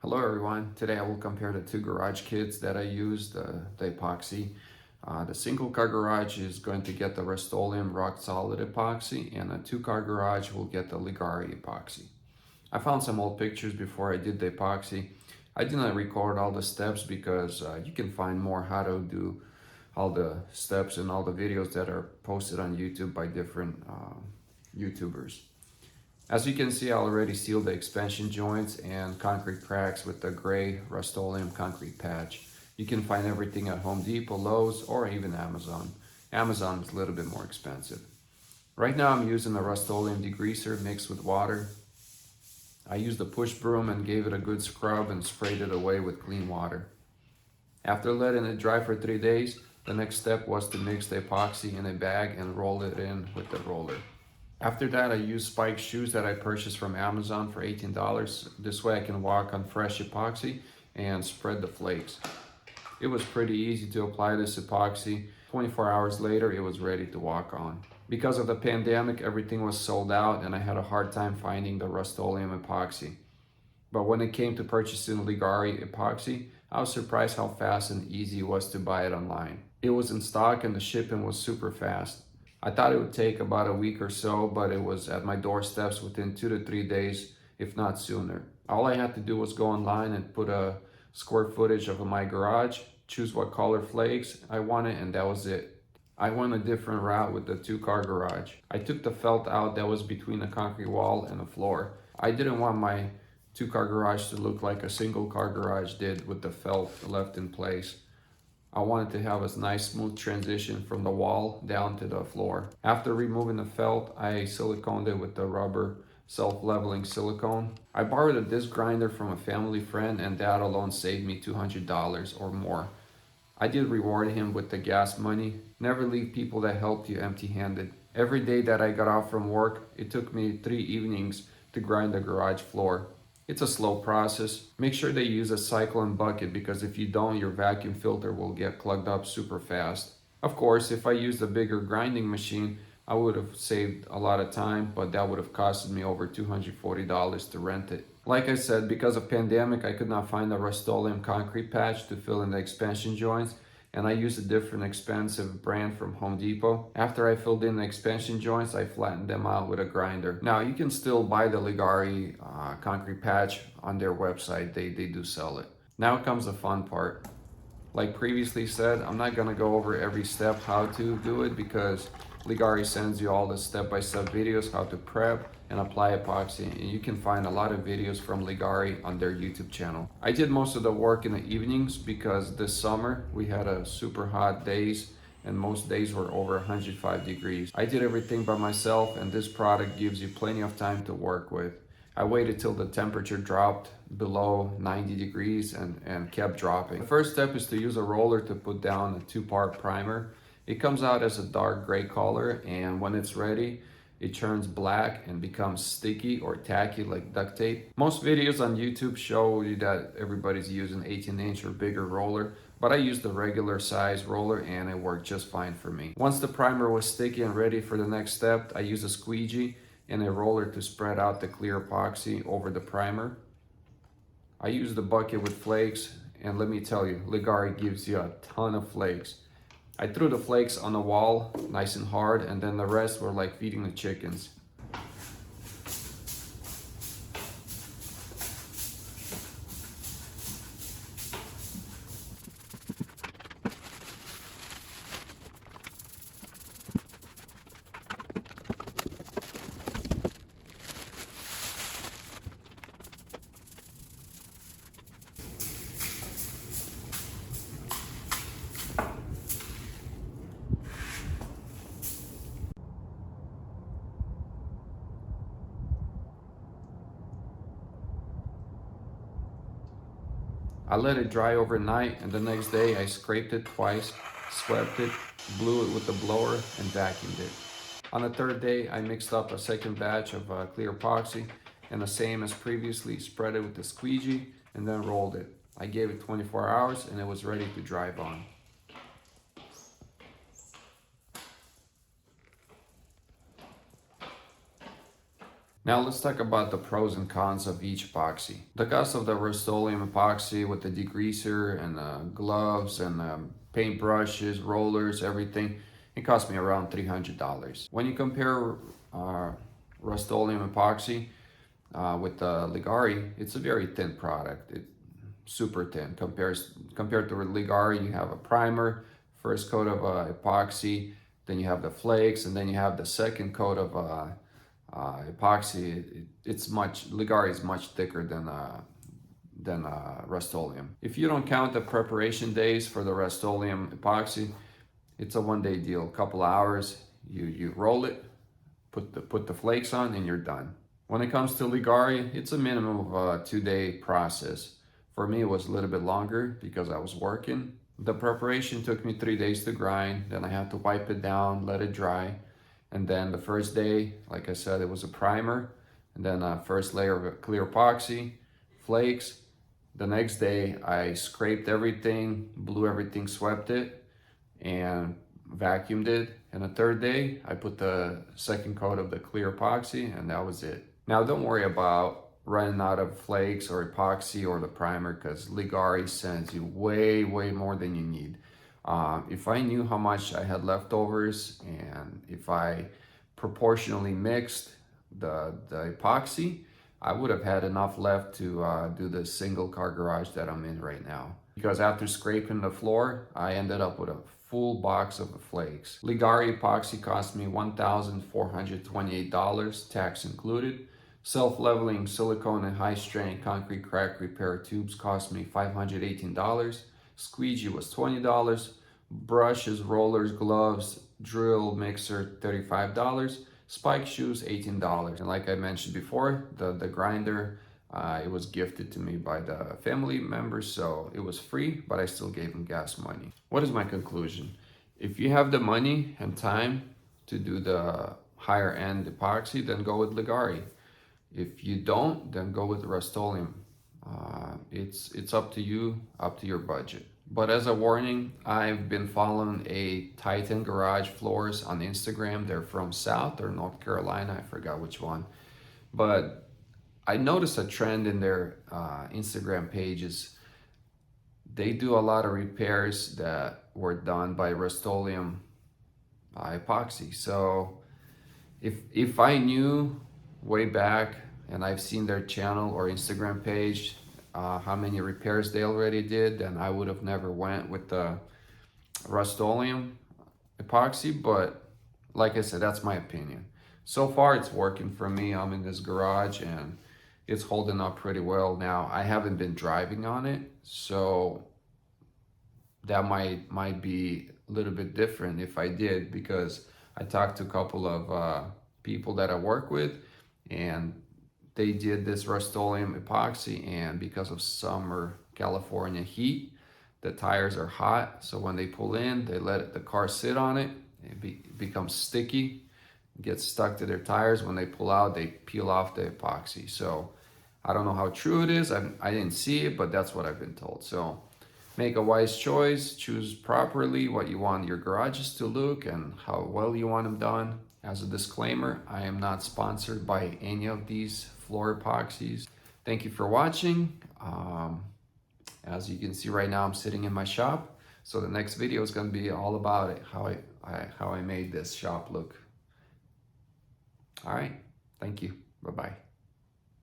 Hello everyone, today I will compare the two garage kits that I used, the epoxy. The single car garage is going to get the Oleum rock solid epoxy, and a two car garage will get the Leggari epoxy. I found some old pictures before I did the epoxy. I did not record all the steps because you can find more how to do all the steps in all the videos that are posted on YouTube by different YouTubers. As you can see, I already sealed the expansion joints and concrete cracks with the gray Rust-Oleum concrete patch. You can find everything at Home Depot, Lowe's, or even Amazon. Amazon is a little bit more expensive. Right now I'm using a Rust-Oleum degreaser mixed with water. I used a push broom and gave it a good scrub and sprayed it away with clean water. After letting it dry for 3 days, the next step was to mix the epoxy in a bag and roll it in with the roller. After that, I used spiked shoes that I purchased from Amazon for $18. This way I can walk on fresh epoxy and spread the flakes. It was pretty easy to apply this epoxy. 24 hours later, it was ready to walk on. Because of the pandemic, everything was sold out and I had a hard time finding the Rust-Oleum epoxy. But when it came to purchasing Leggari epoxy, I was surprised how fast and easy it was to buy it online. It was in stock and the shipping was super fast. I thought it would take about a week or so, but it was at my doorsteps within 2 to 3 days, if not sooner. All I had to do was go online and put a square footage of my garage, choose what color flakes I wanted, and that was it. I went a different route with the two-car garage. I took the felt out that was between the concrete wall and the floor. I didn't want my two-car garage to look like a single-car garage did with the felt left in place. I wanted to have a nice smooth transition from the wall down to the floor. After removing the felt, I siliconed it with the rubber self-leveling silicone. I borrowed a disc grinder from a family friend and that alone saved me $200 or more. I did reward him with the gas money. Never leave people that helped you empty-handed. Every day that I got off from work, it took me 3 evenings to grind the garage floor. It's a slow process. Make sure that you use a cyclone bucket because if you don't, your vacuum filter will get clogged up super fast. Of course, if I used a bigger grinding machine, I would have saved a lot of time, but that would have costed me over $240 to rent it. Like I said, because of pandemic, I could not find a Rust-Oleum concrete patch to fill in the expansion joints, and I used a different expensive brand from Home Depot. After I filled in the expansion joints, I flattened them out with a grinder. Now, you can still buy the Leggari concrete patch on their website. They do sell it. Now comes the fun part. Like previously said, I'm not gonna go over every step how to do it because Leggari sends you all the step-by-step videos how to prep and apply epoxy, and you can find a lot of videos from Leggari on their YouTube channel. I did most of the work in the evenings because this summer we had a super hot days and most days were over 105 degrees. I did everything by myself and this product gives you plenty of time to work with. I waited till the temperature dropped below 90 degrees and kept dropping. The first step is to use a roller to put down a 2-part primer. It comes out as a dark gray color, and when it's ready, it turns black and becomes sticky or tacky like duct tape. Most videos on YouTube show you that everybody's using 18-inch or bigger roller, but I used the regular size roller and it worked just fine for me. Once the primer was sticky and ready for the next step, I used a squeegee and a roller to spread out the clear epoxy over the primer. I used the bucket with flakes, and let me tell you, Leggari gives you a ton of flakes. I threw the flakes on the wall nice and hard, and then the rest were like feeding the chickens. I let it dry overnight, and the next day I scraped it twice, swept it, blew it with the blower, and vacuumed it. On the third day, I mixed up a second batch of clear epoxy, and the same as previously, spread it with the squeegee, and then rolled it. I gave it 24 hours, and it was ready to drive on. Now let's talk about the pros and cons of each epoxy. The cost of the Rust-Oleum epoxy with the degreaser and the gloves and the paint brushes, rollers, everything, it cost me around $300. When you compare Rust-Oleum epoxy with the Leggari, it's a very thin product. It's super thin. Compared to Leggari, you have a primer, first coat of epoxy, then you have the flakes, and then you have the second coat of epoxy. Leggari is much thicker than Rust-Oleum. If you don't count the preparation days for the Rust-Oleum epoxy, it's a one-day deal. A couple hours, you roll it, put the flakes on, and you're done. When it comes to Leggari, it's a minimum of a 2-day process. For me, it was a little bit longer because I was working. The preparation took me 3 days to grind. Then I had to wipe it down, let it dry. And then the first day, like I said, it was a primer. And then a first layer of clear epoxy, flakes. The next day, I scraped everything, blew everything, swept it, and vacuumed it. And the third day, I put the second coat of the clear epoxy, and that was it. Now, don't worry about running out of flakes or epoxy or the primer, because Leggari sends you way more than you need. If I knew how much I had leftovers and if I proportionally mixed the epoxy, I would have had enough left to do the single car garage that I'm in right now. Because after scraping the floor, I ended up with a full box of the flakes. Leggari epoxy cost me $1,428, tax included. Self-leveling silicone and high-strength concrete crack repair tubes cost me $518. Squeegee was $20. Brushes, rollers, gloves, drill, mixer, $35. Spike shoes, $18. And like I mentioned before, the grinder, it was gifted to me by the family members, so it was free, but I still gave them gas money. What is my conclusion? If you have the money and time to do the higher end epoxy, then go with Leggari. If you don't, then go with Rust-Oleum. It's up to you, up to your budget. But as a warning, I've been following a Titan Garage Floors on Instagram. They're from South or North Carolina, I forgot which one. But I noticed a trend in their Instagram pages. They do a lot of repairs that were done by Rust-Oleum epoxy. So if I knew way back, and I've seen their channel or Instagram page, how many repairs they already did, then I would have never went with the Rust-Oleum epoxy. But like I said, that's my opinion. So far, it's working for me. I'm in this garage and it's holding up pretty well. Now, I haven't been driving on it, so that might be a little bit different if I did, because I talked to a couple of people that I work with, and they did this Rust-Oleum epoxy, and because of summer California heat, the tires are hot. So when they pull in, they let the car sit on it. It becomes sticky, gets stuck to their tires. When they pull out, they peel off the epoxy. So I don't know how true it is. I didn't see it, but that's what I've been told. So make a wise choice, choose properly what you want your garages to look and how well you want them done. As a disclaimer, I am not sponsored by any of these floor epoxies. Thank you for watching. As you can see right now, I'm sitting in my shop. So the next video is going to be all about it, how I made this shop look. All right, thank you. Bye-bye.